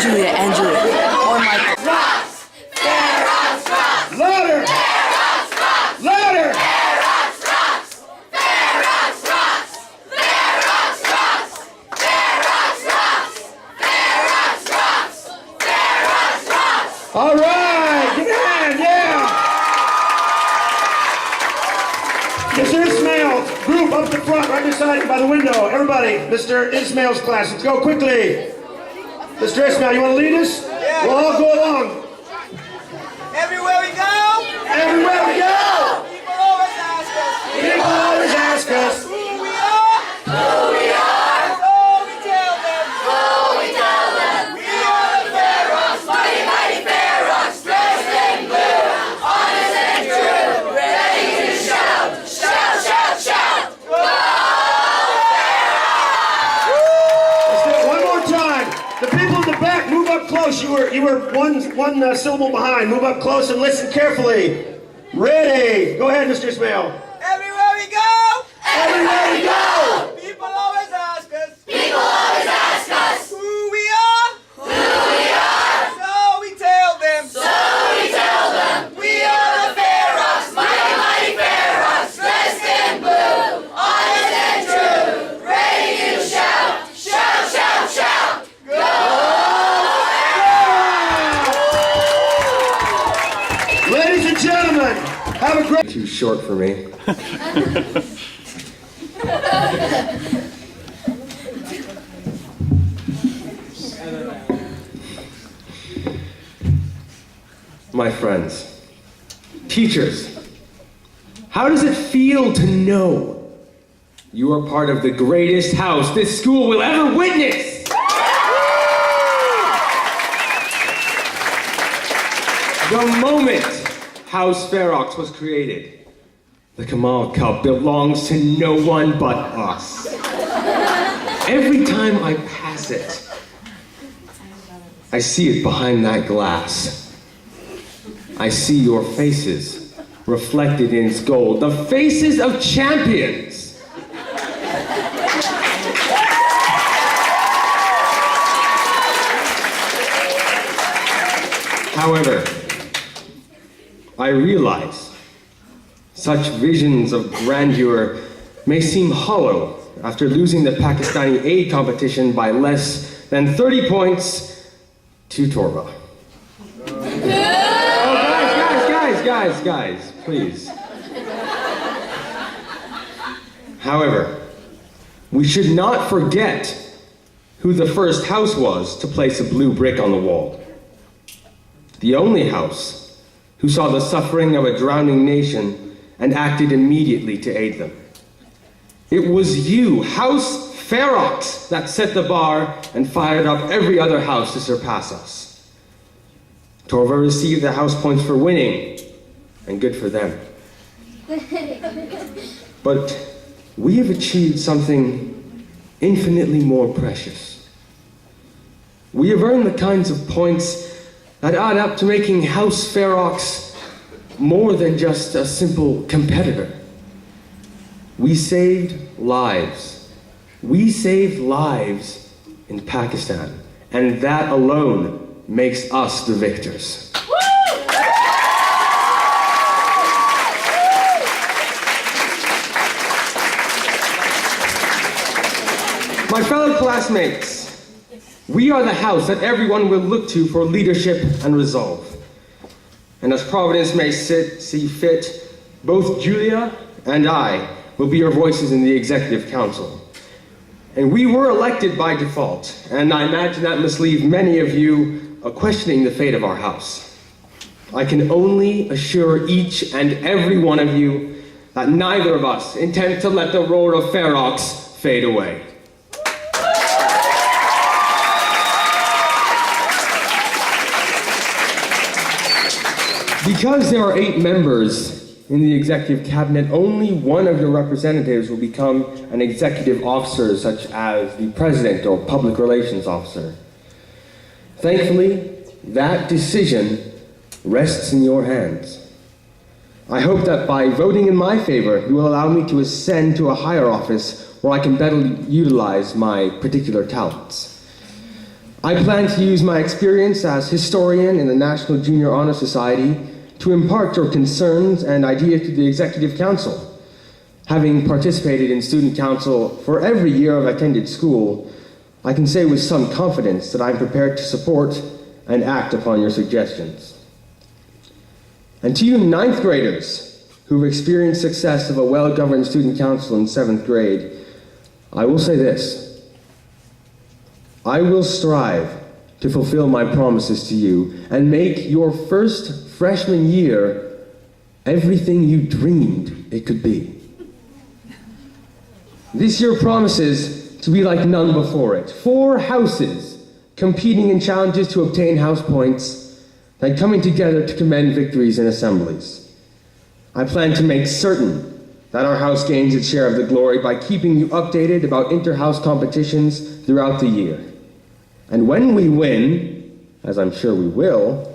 Julia, and Julia. Or Michael. Rocks! Ferox rocks! Louder! Ferox rocks! Louder! Ferox rocks! Ferox rocks! Ferox rocks! Ferox rocks! Ferox rocks! Ferox rocks! All right, give me a hand, yeah! Mr. Ismail, group up the front, right beside you by the window. Everybody, Mr. Ismail's class, let's go quickly. Mr. Ismail, you want to lead us? Yeah. We'll all go along. Everywhere we go, Everywhere we go! people always ask us People always ask us. who we are. Who we are! So we tell them Who we tell them! we are the Ferox, Mighty, mighty Ferox, dressed in blue, honest and true, ready to shout, shout, shout, shout! Go Let's do it one more time. The people in the back, move up close. You were one syllable behind. Move up close and listen carefully. Ready? Go ahead, Mr. Ismail. everywhere we go. Everywhere we go! People always ask us People always ask us who we are. who we are, So we tell them so we tell them we are the Ferox, mighty, mighty Ferox, dressed in blue, honest and true, ready to shout, shout, shout, shout! Ladies and gentlemen, have a great... Too short for me. My friends, teachers, how does it feel to know you are part of the greatest house this school will ever witness? The moment House Ferox was created, the Kamal Cup belongs to no one but us. Every time I pass it, I see it behind that glass. I see your faces reflected in its gold, the faces of champions. However, I realize such visions of grandeur may seem hollow after losing the Pakistani aid competition by less than 30 points to Torva. Oh, guys, please. However, we should not forget who the first house was to place a blue brick on the wall. The only house who saw the suffering of a drowning nation and acted immediately to aid them. It was you, House Ferox, that set the bar and fired up every other house to surpass us. Torva received the house points for winning, and good for them. But we have achieved something infinitely more precious. We have earned the kinds of points that add up to making House Ferox more than just a simple competitor. We saved lives. We saved lives in Pakistan, and that alone makes us the victors. My fellow classmates, we are the house that everyone will look to for leadership and resolve. And as Providence may see fit, both Julia and I will be your voices in the Executive Council. And we were elected by default, and I imagine that must leave many of you questioning the fate of our house. I can only assure each and every one of you that neither of us intend to let the roar of Ferox fade away. Because there are 8 members in the executive cabinet, only one of your representatives will become an executive officer, such as the president or public relations officer. Thankfully, that decision rests in your hands. I hope that by voting in my favor, you will allow me to ascend to a higher office where I can better utilize my particular talents. I plan to use my experience as historian in the National Junior Honor Society to impart your concerns and ideas to the Executive Council. Having participated in student council for every year I've attended school, I can say with some confidence that I'm prepared to support and act upon your suggestions. And to you ninth graders who've experienced success of a well-governed student council in 7th grade, I will say this: I will strive to fulfill my promises to you and make your first freshman year everything you dreamed it could be. This year promises to be like none before it. 4 houses competing in challenges to obtain house points and coming together to commend victories in assemblies. I plan to make certain that our house gains its share of the glory by keeping you updated about inter-house competitions throughout the year. And when we win, as I'm sure we will,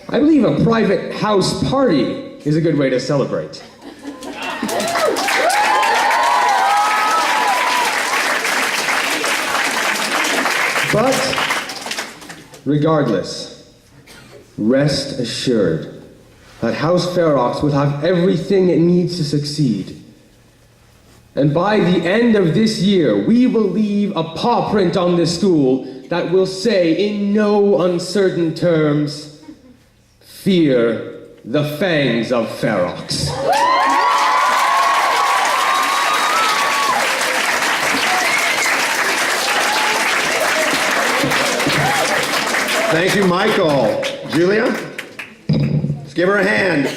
I believe a private house party is a good way to celebrate. But regardless, rest assured that House Fair Oaks will have everything it needs to succeed. And by the end of this year, we will leave a paw print on this school that will say in no uncertain terms, "Fear the fangs of Fair Oaks." Thank you, Michael. Julia, let's give her a hand.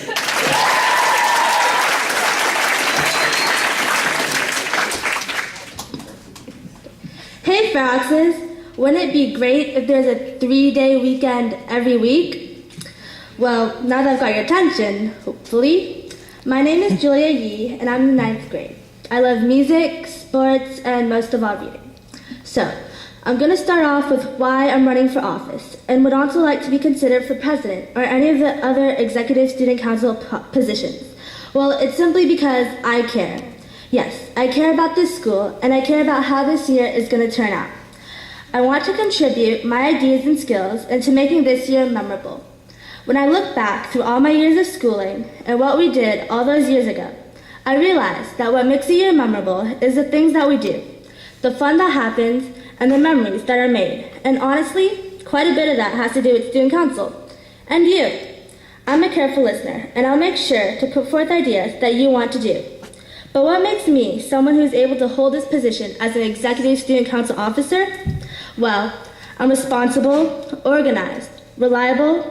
Hey, Fair Oxes, wouldn't it be great if there's a 3-day weekend every week? Well, now that I've got your attention, hopefully. My name is Julia Yee, and I'm in 9th grade. I love music, sports, and most of all reading. So, I'm going to start off with why I'm running for office, and would also like to be considered for president or any of the other executive student council positions. Well, it's simply because I care. Yes, I care about this school, and I care about how this year is going to turn out. I want to contribute my ideas and skills into making this year memorable. When I look back through all my years of schooling and what we did all those years ago, I realize that what makes a year memorable is the things that we do, the fun that happens, and the memories that are made. And honestly, quite a bit of that has to do with student council. And you. I'm a careful listener, and I'll make sure to put forth ideas that you want to do. But what makes me someone who's able to hold this position as an executive student council officer? Well, I'm responsible, organized, reliable,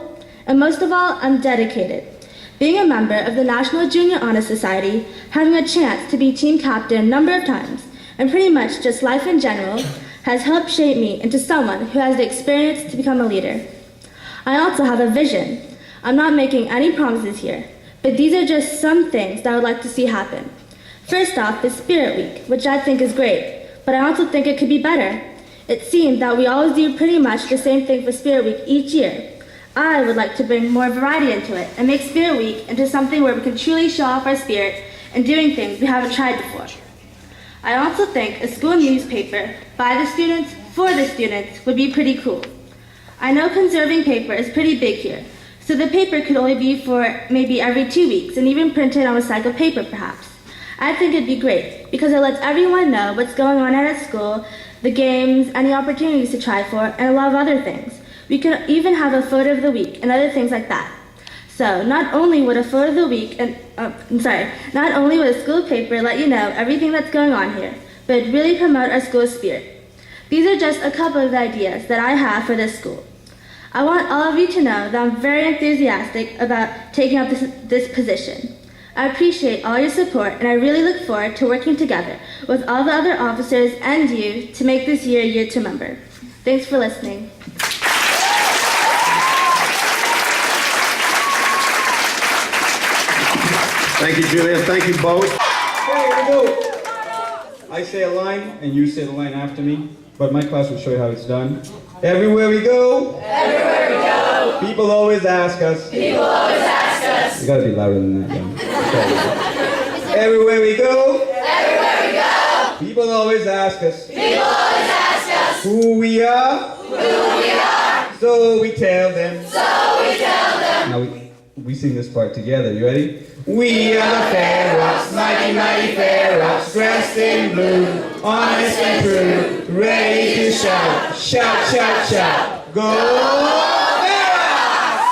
and most of all, I'm dedicated. Being a member of the National Junior Honor Society, having a chance to be team captain a number of times, and pretty much just life in general, has helped shape me into someone who has the experience to become a leader. I also have a vision. I'm not making any promises here, but these are just some things that I would like to see happen. First off is Spirit Week, which I think is great, but I also think it could be better. It seems that we always do pretty much the same thing for Spirit Week each year. I would like to bring more variety into it and make Spirit Week into something where we can truly show off our spirit and doing things we haven't tried before. I also think a school newspaper by the students for the students would be pretty cool. I know conserving paper is pretty big here, so the paper could only be for maybe every 2 weeks and even printed on recycled paper perhaps. I think it'd be great because it lets everyone know what's going on at our school, the games, any opportunities to try for, and a lot of other things. We could even have a photo of the week and other things like that. So not only would a photo of the week not only would a school paper let you know everything that's going on here, but it'd really promote our school spirit. These are just a couple of the ideas that I have for this school. I want all of you to know that I'm very enthusiastic about taking up this position. I appreciate all your support, and I really look forward to working together with all the other officers and you to make this year a year to remember. Thanks for listening. Thank you, Julia. Thank you both. Okay, we go. I say a line, and you say the line after me, but my class will show you how it's done. Everywhere we go. People always ask us. You gotta be louder than that, yeah. Everywhere we go. People always ask us. Who we are? So we tell them. Now we sing this part together. You ready? We are the Fair Rocks, mighty, mighty Fair Rocks, dressed in blue, honest and true, ready to shout, shout, shout, shout. Go Fair Rocks!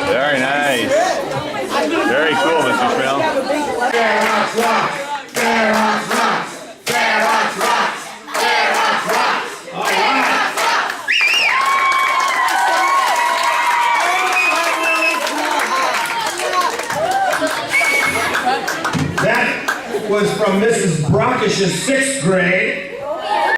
Very nice. Very cool, Mr. Schmill. Fair Rocks rocks. Fair Rocks rocks. Fair Rocks rocks. Fair Rocks rocks. All right. That was from Mrs. Brockish's 6th grade.